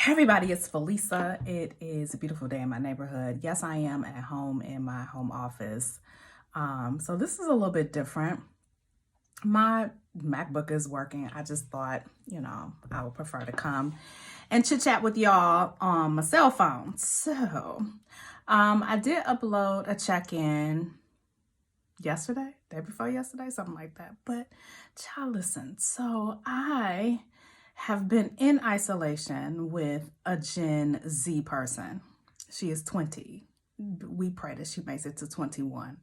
Everybody, it's Felisa. It is a beautiful day in my neighborhood. Yes, I am at home in my home office. So this is a little bit different. My MacBook is working. I just thought, I would prefer to come and chit chat with y'all on my cell phone. So I did upload a check-in yesterday, day before yesterday, something like that. But child, listen, so I have been in isolation with a Gen Z person. She is 20. We pray that she makes it to 21.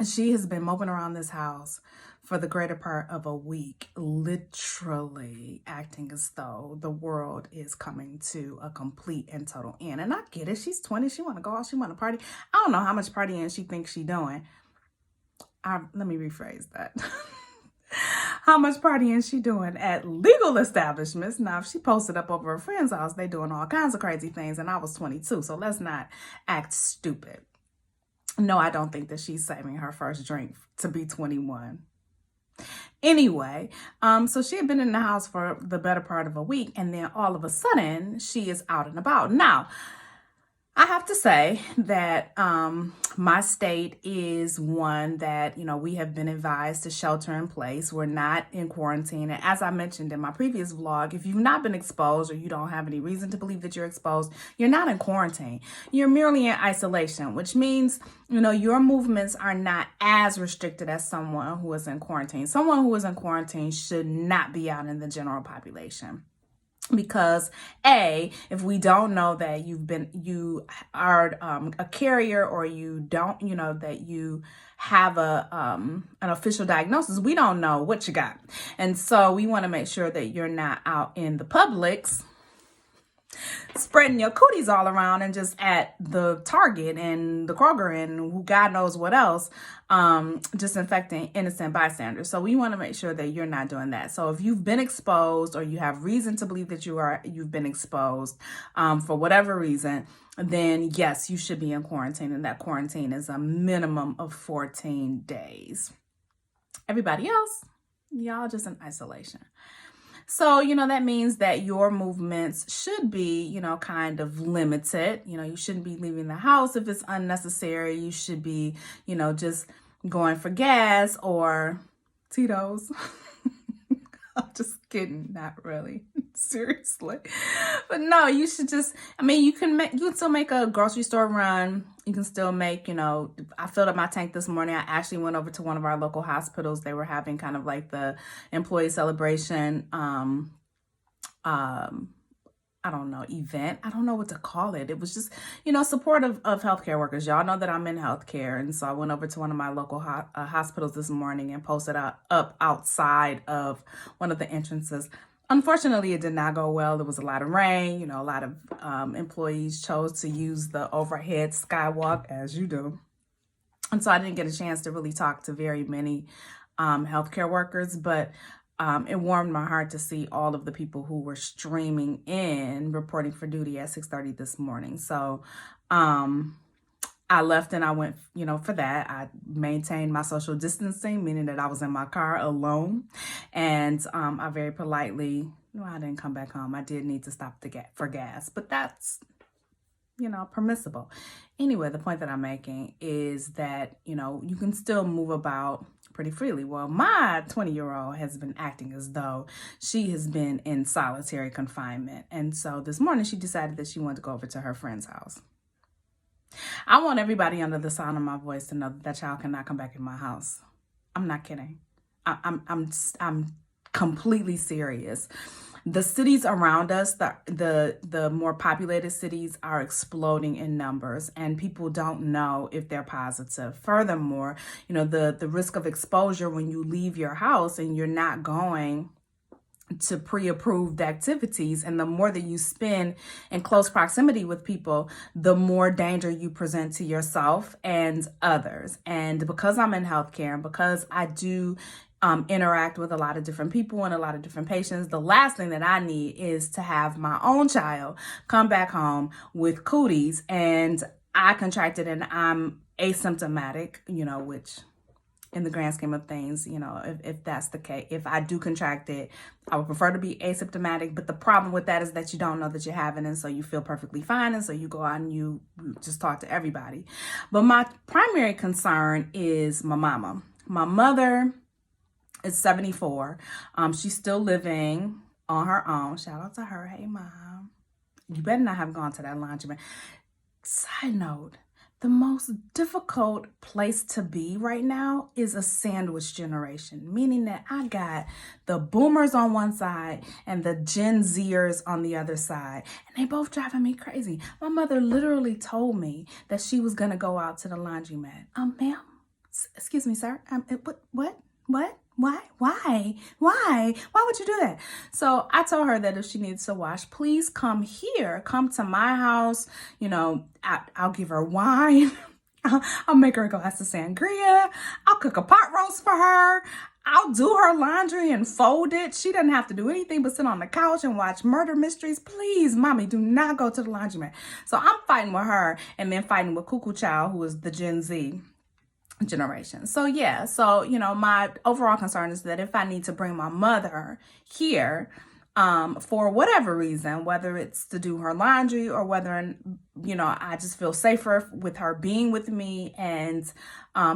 She has been moping around this house for the greater part of a week, literally acting as though the world is coming to a complete and total end. And I get it. She's 20. She want to go out. She want to party. I don't know how much partying she thinks she's doing. Let me rephrase that. How much partying she doing at legal establishments? Now, if she posted up over her friend's house, they doing all kinds of crazy things, and I was 22, so let's not act stupid. No, I don't think that she's saving her first drink to be 21. Anyway, so she had been in the house for the better part of a week, and then all of a sudden, she is out and about. Now, I have to say that my state is one that, we have been advised to shelter in place. We're not in quarantine. And as I mentioned in my previous vlog, if you've not been exposed or you don't have any reason to believe that you're exposed, you're not in quarantine. You're merely in isolation, which means, your movements are not as restricted as someone who is in quarantine. Someone who is in quarantine should not be out in the general population. Because if we don't know that you are a carrier, or you don't, that you have an official diagnosis, we don't know what you got. And so we want to make sure that you're not out in the Publix spreading your cooties all around and just at the Target and the Kroger and who God knows what else, just infecting innocent bystanders. So we want to make sure that you're not doing that. So if you've been exposed, or you have reason to believe that you've been exposed for whatever reason, then yes, you should be in quarantine, and that quarantine is a minimum of 14 days. Everybody else, y'all just in isolation. So, that means that your movements should be, kind of limited. You shouldn't be leaving the house if it's unnecessary. You should be, just going for gas or Tito's. I'm just kidding. Not really. Seriously. But no, you should just, you can still make a grocery store run. You can still make, I filled up my tank this morning. I actually went over to one of our local hospitals. They were having kind of like the employee celebration, I don't know, event. I don't know what to call it. It was just, supportive of healthcare workers. Y'all know that I'm in healthcare. And so I went over to one of my local hospitals this morning and posted up outside of one of the entrances. Unfortunately, it did not go well. There was a lot of rain. A lot of employees chose to use the overhead skywalk, as you do. And so I didn't get a chance to really talk to very many healthcare workers, but it warmed my heart to see all of the people who were streaming in, reporting for duty at 6:30 this morning. So I left and I went, for that. I maintained my social distancing, meaning that I was in my car alone. And I very politely, I didn't come back home. I did need to stop for gas, but that's, permissible. Anyway, the point that I'm making is that, you can still move about pretty freely. Well, my 20-year-old has been acting as though she has been in solitary confinement. And so this morning she decided that she wanted to go over to her friend's house. I want everybody under the sound of my voice to know that y'all cannot come back in my house. I'm not kidding. I'm completely serious. The cities around us, the more populated cities, are exploding in numbers, and people don't know if they're positive. Furthermore, the risk of exposure when you leave your house and you're not going to pre-approved activities, and the more that you spend in close proximity with people, the more danger you present to yourself and others. And because I'm in healthcare, and because I do interact with a lot of different people and a lot of different patients, the last thing that I need is to have my own child come back home with cooties and I contracted and I'm asymptomatic, which in the grand scheme of things, if that's the case. If I do contract it, I would prefer to be asymptomatic. But the problem with that is that you don't know that you have it. And so you feel perfectly fine. And so you go out and you just talk to everybody. But my primary concern is my mama. My mother is 74. She's still living on her own. Shout out to her. Hey, Mom. You better not have gone to that laundromat. Side note, the most difficult place to be right now is a sandwich generation, meaning that I got the boomers on one side and the Gen Zers on the other side, and they both driving me crazy. My mother literally told me that she was going to go out to the laundromat. Ma'am, excuse me, sir. What? Why would you do that? So I told her that if she needs to wash, please come here, come to my house. I'll give her wine. I'll make her a glass of sangria. I'll cook a pot roast for her. I'll do her laundry and fold it. She doesn't have to do anything but sit on the couch and watch murder mysteries. Please, mommy, do not go to the laundromat. So I'm fighting with her and then fighting with Cuckoo Child, who is the Gen Z generation. So my overall concern is that if I need to bring my mother here for whatever reason, whether it's to do her laundry or whether I just feel safer with her being with me and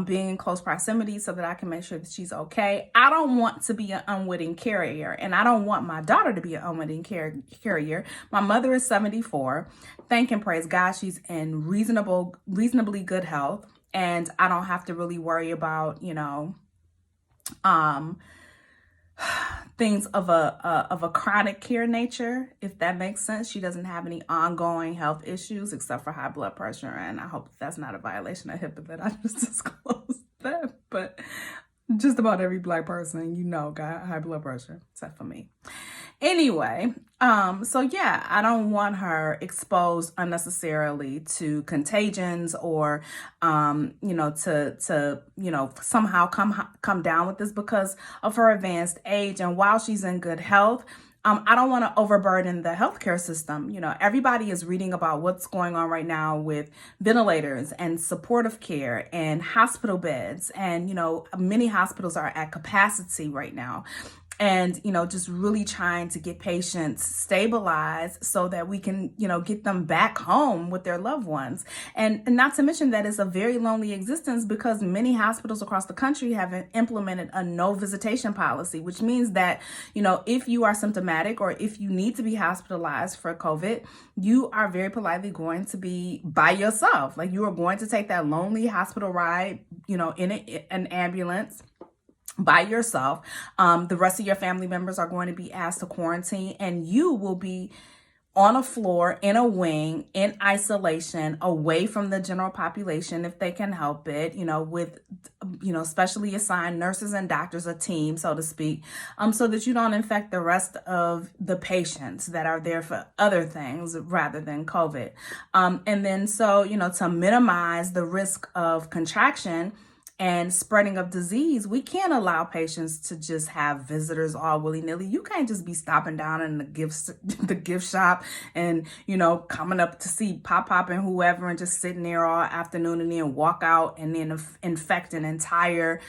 being in close proximity so that I can make sure that she's okay. I don't want to be an unwitting carrier, and I don't want my daughter to be an unwitting carrier. My mother is 74. Thank and praise God she's in reasonably good health. And I don't have to really worry about, things of a chronic care nature, if that makes sense. She doesn't have any ongoing health issues except for high blood pressure. And I hope that's not a violation of HIPAA that I just disclosed that. But just about every Black person, got high blood pressure, except for me. Anyway, I don't want her exposed unnecessarily to contagions or, to somehow come down with this because of her advanced age. And while she's in good health, I don't want to overburden the healthcare system. Everybody is reading about what's going on right now with ventilators and supportive care and hospital beds. And, many hospitals are at capacity right now. And, just really trying to get patients stabilized so that we can, get them back home with their loved ones. And not to mention that it's a very lonely existence because many hospitals across the country have implemented a no visitation policy, which means that, if you are symptomatic or if you need to be hospitalized for COVID, you are very politely going to be by yourself. Like you are going to take that lonely hospital ride, in an ambulance by yourself. The rest of your family members are going to be asked to quarantine, and you will be on a floor in a wing in isolation away from the general population if they can help it, with, specially assigned nurses and doctors, a team, so to speak, so that you don't infect the rest of the patients that are there for other things rather than COVID. And then to minimize the risk of contraction and spreading of disease, we can't allow patients to just have visitors all willy-nilly. You can't just be stopping down in the gift shop and, coming up to see Pop and whoever and just sitting there all afternoon and then walk out and then infect an entire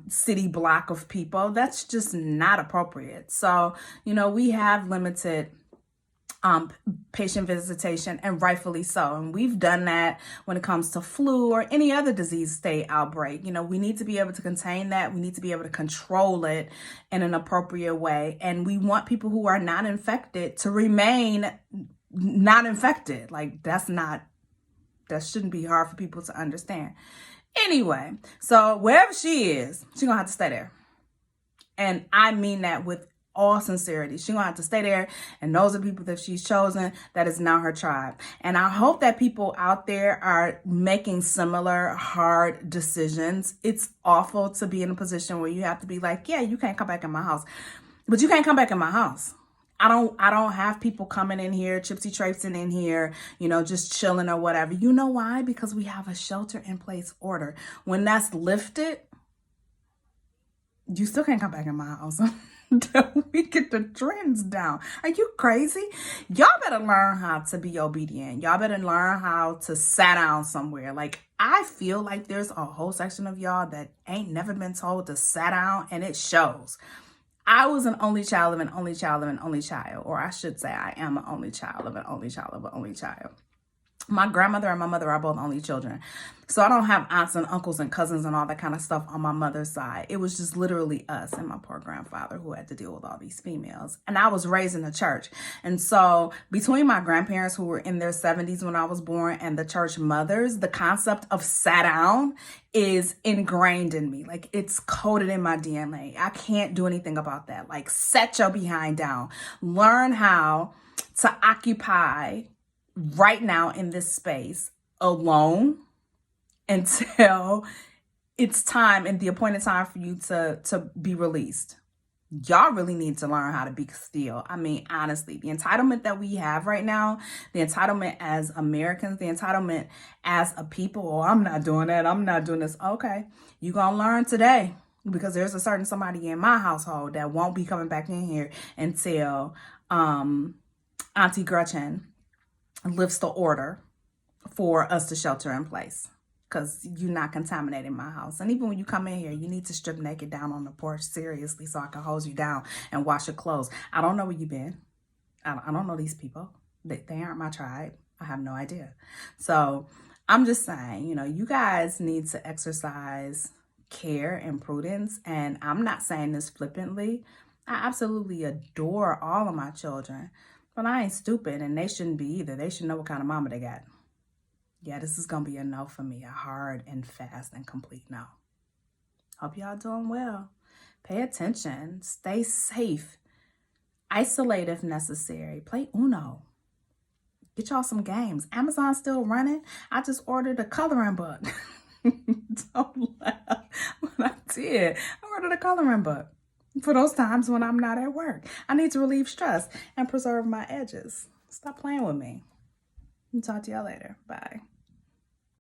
city block of people. That's just not appropriate. So, we have limited patient visitation, and rightfully so. And we've done that when it comes to flu or any other disease state outbreak. We need to be able to contain that. We need to be able to control it in an appropriate way. And we want people who are not infected to remain not infected. Like that shouldn't be hard for people to understand. Anyway, so wherever she is, she's gonna have to stay there. And I mean that with all sincerity. She's gonna have to stay there, and those are people that she's chosen. That is now her tribe. And I hope that people out there are making similar hard decisions. It's awful to be in a position where you have to be like, yeah, you can't come back in my house, but you can't come back in my house. I don't have people coming in here, chipsy traipsing in here, just chilling or whatever. You know why? Because we have a shelter in place order. When that's lifted, you still can't come back in my house. Till we get the trends down. Are you crazy? Y'all better learn how to be obedient. Y'all better learn how to sit down somewhere. Like, I feel like there's a whole section of y'all that ain't never been told to sit down, and it shows. I was an only child of an only child of an only child, or I should say I am an only child of an only child of an only child. My grandmother and my mother are both only children. So I don't have aunts and uncles and cousins and all that kind of stuff on my mother's side. It was just literally us and my poor grandfather who had to deal with all these females. And I was raised in the church. And so between my grandparents who were in their 70s when I was born and the church mothers, the concept of sat down is ingrained in me. Like, it's coded in my DNA. I can't do anything about that. Like, set your behind down. Learn how to occupy right now in this space alone until it's time and the appointed time for you to be released. Y'all really need to learn how to be still. I mean, honestly, the entitlement that we have right now, the entitlement as Americans, the entitlement as a people, oh, I'm not doing that, I'm not doing this. Okay, you're gonna learn today, because there's a certain somebody in my household that won't be coming back in here until Auntie Gretchen lifts the order for us to shelter in place, because you're not contaminating my house. And even when you come in here, you need to strip naked down on the porch, seriously, so I can hose you down and wash your clothes. I don't know where you've been. I don't know these people. They aren't my tribe. I have no idea. So I'm just saying, you guys need to exercise care and prudence. And I'm not saying this flippantly. I absolutely adore all of my children. But I ain't stupid, and they shouldn't be either. They should know what kind of mama they got. Yeah, this is going to be a no for me. A hard and fast and complete no. Hope y'all doing well. Pay attention. Stay safe. Isolate if necessary. Play Uno. Get y'all some games. Amazon's still running. I just ordered a coloring book. Don't laugh. But I did. I ordered a coloring book. For those times when I'm not at work. I need to relieve stress and preserve my edges. Stop playing with me. Talk to y'all later. Bye.